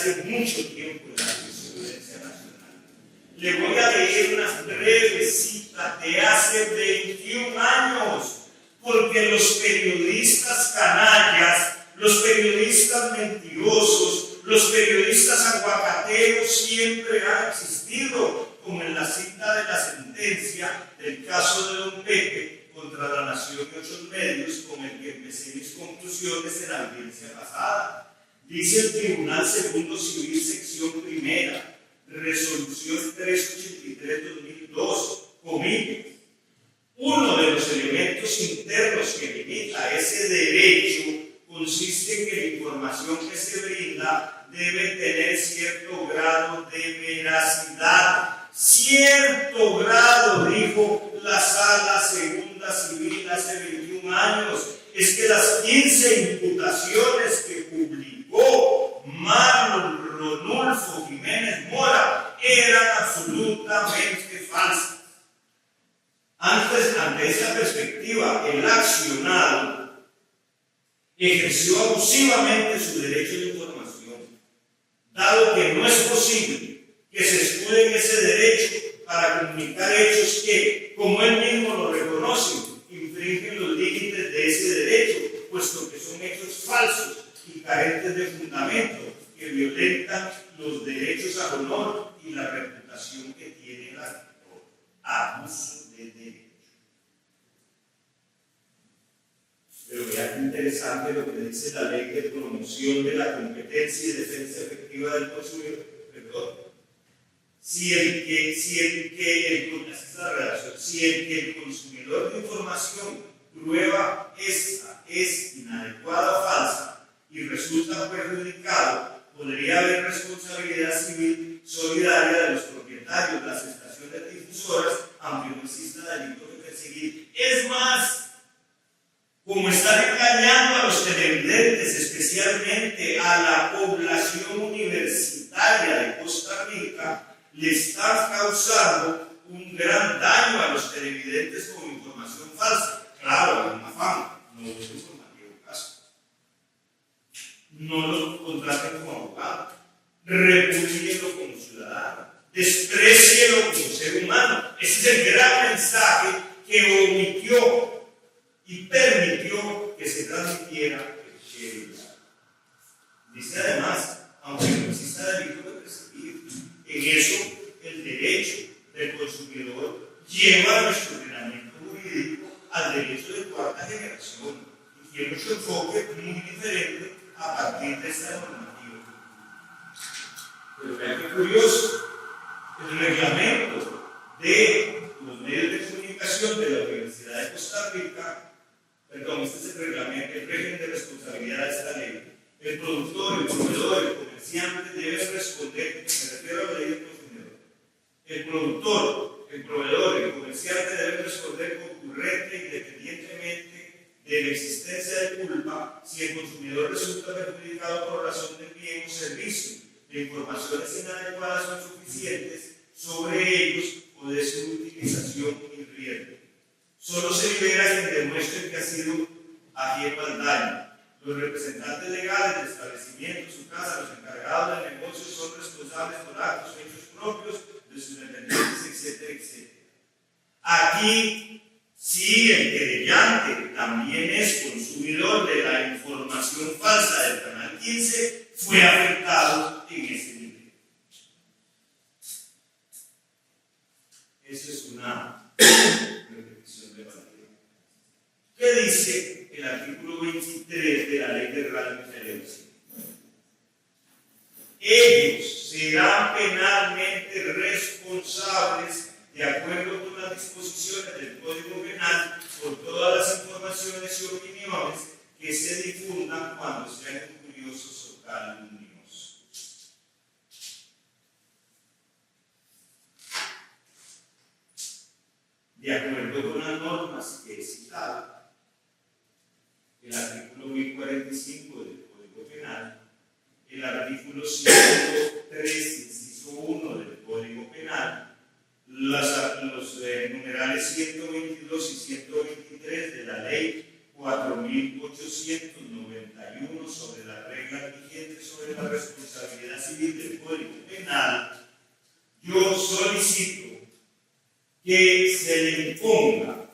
hace mucho tiempo en la jurisprudencia nacional. Le voy a leer una breve cita de hace 21 años, porque los periodistas canallas, los periodistas mentirosos, los periodistas aguacateros siempre han existido, como en la cita de la sentencia del caso de Don Pepe contra La Nación y otros medios, con el que empecé mis conclusiones en la audiencia pasada. Dice el Tribunal Segundo Civil, sección primera, resolución 383-2002, comillas: uno de los elementos internos que limita ese derecho consiste en que la información que se brinda debe tener cierto grado de veracidad. Cierto grado, dijo la Sala Segunda Civil hace 21 años. Es que las 15 imputaciones que publicó Marlon Ronulfo Jiménez Mora eran absolutamente falsas. Ante esta perspectiva, el accionado ejerció abusivamente su derecho de información, dado que no es posible que se escude en ese derecho para comunicar hechos que, como él mismo lo reconoce, infringen los límites de ese derecho, puesto que son hechos falsos y carentes de fundamento, que violentan los derechos al honor y la reputación que tiene el actor. Abuso de derecho. Pero vean qué interesante lo que dice la Ley de Promoción de la Competencia y Defensa Efectiva del Consumidor. Perdón. Si el consumidor de información prueba esta es inadecuada o falsa y resulta perjudicado, podría haber responsabilidad civil solidaria de los propietarios de las estaciones difusoras, aunque no exista delito que perseguir. Es más, como están engañando a los televidentes, especialmente a la población universitaria de Costa Rica, le están causando un gran daño a los televidentes con información falsa. Claro, una fama, no es informativo caso. No los contraten como abogado, repúdienlo como ciudadano, desprecienlo como ser humano. Ese es el gran mensaje que omitió y permitió que se transmitiera el Sheriff. Dice además, aunque no exista delito de perseguir, en eso el derecho del consumidor lleva nuestro ordenamiento jurídico al derecho de cuarta generación y tiene un enfoque muy diferente a partir de esta normativa. Pero vean qué curioso, el reglamento de los medios de comunicación de la Universidad de Costa Rica, perdón, este es el reglamento, el régimen de responsabilidad de esta ley. El productor, el proveedor, el comerciante deben responder, me refiero a la ley del consumidor. El productor, el proveedor, el comerciante deben responder concurrente e independientemente de la existencia de culpa si el consumidor resulta perjudicado por razón de bien o servicio, de informaciones inadecuadas o insuficientes sobre ellos o de su utilización y riesgo. Solo se libera quien demuestre que ha sido ajeno al daño. Los representantes legales del establecimiento, su casa, los encargados del negocio son responsables por actos o hechos propios de sus dependientes, etcétera, etcétera. Aquí, sí, el querellante también es consumidor de la información falsa del Canal 15, fue afectado en ese nivel. Eso es una repetición de validez. ¿Qué dice el artículo 23 de la Ley de Radio y Televisión? Ellos serán penalmente responsables, de acuerdo con las disposiciones del Código Penal, por todas las informaciones y opiniones que se difundan cuando sean injuriosos o calumniosos. De acuerdo con las normas que he citado, el artículo 1045 del Código Penal, el artículo 103, inciso 1 del Código Penal, los numerales 122 y 123 de la Ley 4891 sobre las reglas vigentes sobre la responsabilidad civil solicito que se le imponga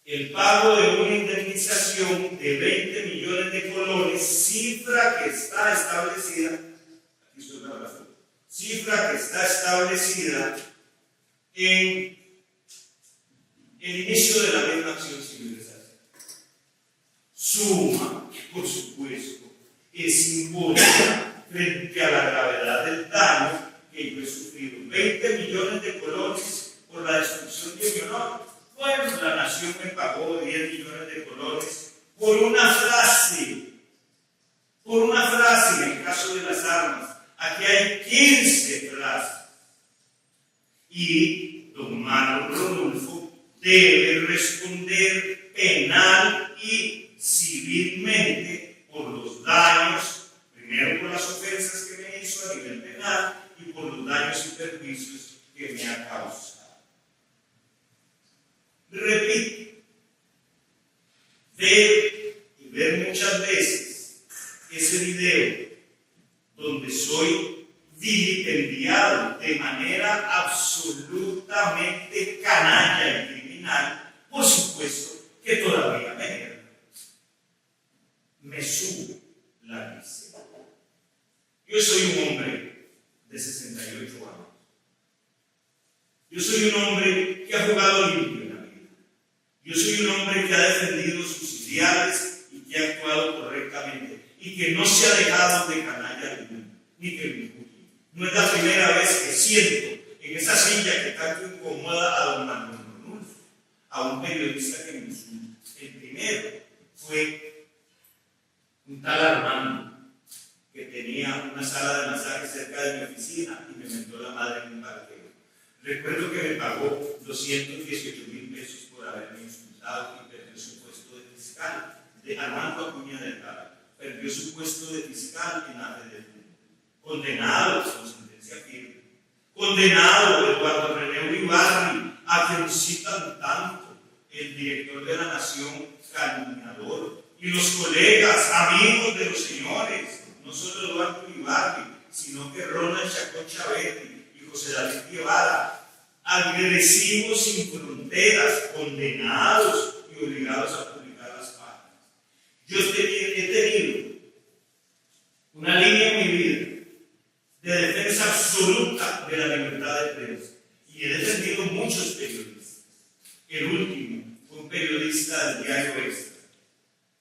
el pago de una indemnización de 20 millones de colones, cifra que está establecida, aquí estoy la razón, cifra que está establecida en el inicio de la misma acción civil de Sastre. Suma que, por supuesto, es simbólica frente a la gravedad del daño que yo he sufrido. 20 millones de colones por la destrucción de mi honor. Bueno, la nación me pagó 10 millones de colones por una frase, en el caso de las armas. Aquí hay 15 frases. Y don Marlon Rodolfo debe responder penal y civilmente por los daños, primero por las ofensas que me hizo a nivel penal y por los daños y perjuicios que me ha causado. Repito, ver muchas veces ese video donde soy vilipendiado de manera absolutamente canalla y criminal, por supuesto que todavía me sube la miseria. Yo soy un hombre de 68 años. Yo soy un hombre que ha jugado limpio. Yo soy un hombre que ha defendido sus ideales y que ha actuado correctamente y que no se ha dejado de canalla alguna, ni que me injurie. No es la primera vez que siento en esa silla que tanto incomoda a don Manuel Rodolfo, a un periodista que me insulta. El primero fue un tal Armando que tenía una sala de masaje cerca de mi oficina y me mentó la madre en un parqueo. Recuerdo que me pagó 218,000 pesos por haberme insultado y perdió su puesto de fiscal. De Armando Acuña Delgado, perdió su puesto de fiscal en la Federal. Condenado con sentencia firme. Condenado Eduardo René Uribarri, a quien citan tanto, el director de la Nación, calumniador, y los colegas, amigos de los señores, no solo Eduardo Uribarri, sino que Ronald Chacón Chavetti y José David Guevara, agresivos sin fronteras, condenados y obligados a publicar las páginas. Yo he tenido una línea en mi vida de defensa absoluta de la libertad de prensa y he defendido muchos periodistas. El último fue un periodista del diario Extra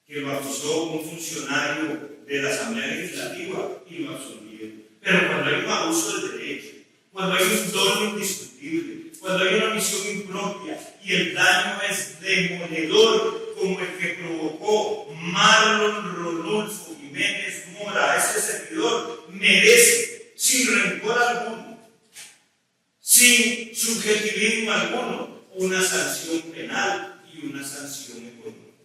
que lo acusó un funcionario de la Asamblea Legislativa y lo absolvieron. Pero cuando hay un abuso del derecho, cuando hay un dolo indiscutible, cuando hay una omisión impropia y el daño es demoledor, como el que provocó Marlon Rodolfo Jiménez Mora, ese servidor merece, sin rencor alguno, sin subjetivismo alguno, una sanción penal y una sanción económica.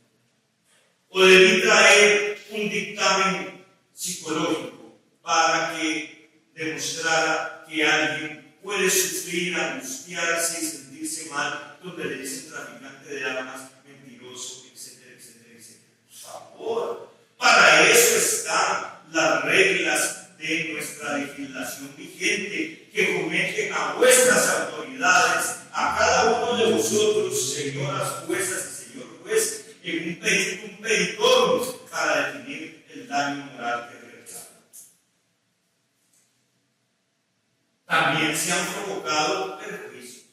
O debí traer un dictamen psicológico para que demostrara que alguien puede sufrir, angustiarse y sentirse mal, donde le dicen traficante de armas, mentiroso, etcétera, etcétera, etcétera. Por favor, para eso están las reglas de nuestra legislación vigente, que cometen a vuestras autoridades, a cada uno de vosotros, señoras juezas y señor juez, en un peritorio para definir el daño moral que realizan. También se han provocado perjuicios.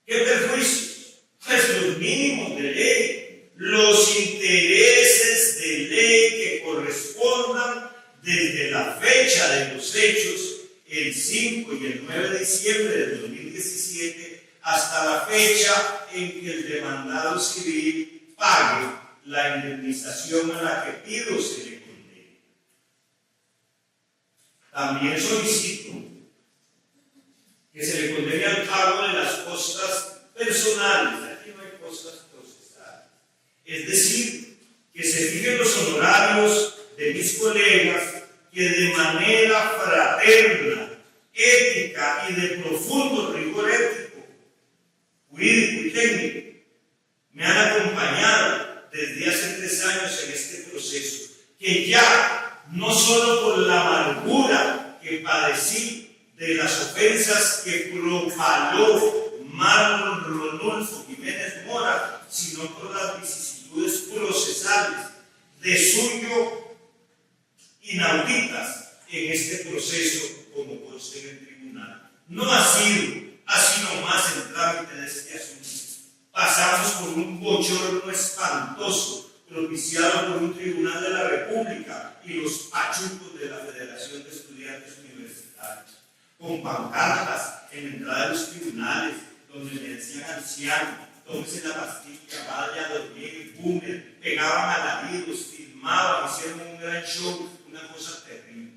¿Qué perjuicios? Pues los mínimos de ley, los intereses de ley que correspondan desde la fecha de los hechos, el 5 y el 9 de diciembre del 2017, hasta la fecha en que el demandado civil pague la indemnización a la que pido se le condene. También solicito que se le condene al pago de las costas personales. Aquí no hay costas procesales. Es decir, que se fijen los honorarios de mis colegas que de manera fraterna, ética y de profundo rigor ético, jurídico y técnico me han acompañado desde hace 3 años en este proceso, que ya no solo por la amargura que padecí de las ofensas que propaló Marlon Rodolfo Jiménez Mora, sino por las vicisitudes procesales de suyo inauditas en este proceso, como consta en el tribunal. No ha sido así nomás el trámite de este asunto. Pasamos por un bochorno espantoso propiciado por un tribunal de la República y los pachucos de la Federación de Estudiantes Universitarios, con pancartas en la entrada de los tribunales, donde le decían anciano, tómese la pastilla, vaya a dormir, boomer, pegaban alaridos, filmaban, hicieron un gran show, una cosa terrible.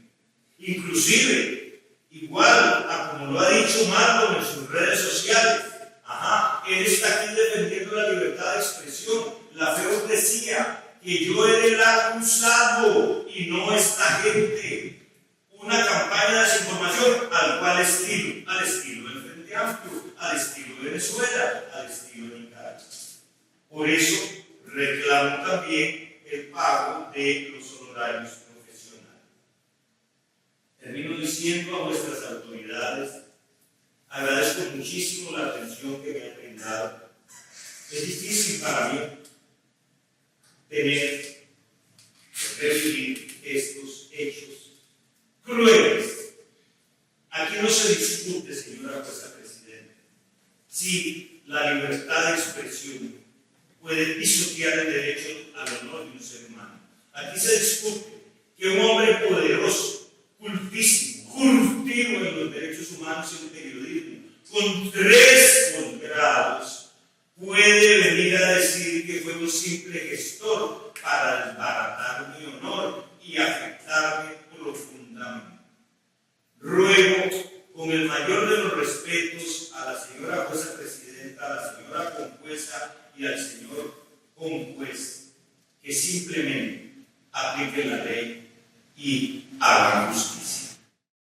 Inclusive, igual a como lo ha dicho Marlon en sus redes sociales, él está aquí defendiendo la libertad de expresión. La FEOC decía que yo era el acusado y no esta gente. Una campaña de desinformación, ¿al cual estilo? Al estilo del Frente Amplio, al estilo de Venezuela, al estilo de Nicaragua. Por eso reclamo también el pago de los honorarios profesionales. Termino diciendo a vuestras autoridades, agradezco muchísimo la atención que me han brindado. Es difícil para mí recibir estos hechos crueles. Aquí no se discute, señora jueza presidenta, si la libertad de expresión puede pisotear el derecho al honor de un ser humano. Aquí se discute que un hombre poderoso, cultísimo, curtido en los derechos humanos y el periodismo, con 3 posgrados, puede venir a decir que fue un simple gestor para desbaratar mi honor y afectarme profundamente. Ruego con el mayor de los respetos a la señora jueza presidenta, a la señora conjueza y al señor conjuez que simplemente apliquen la ley y hagan justicia.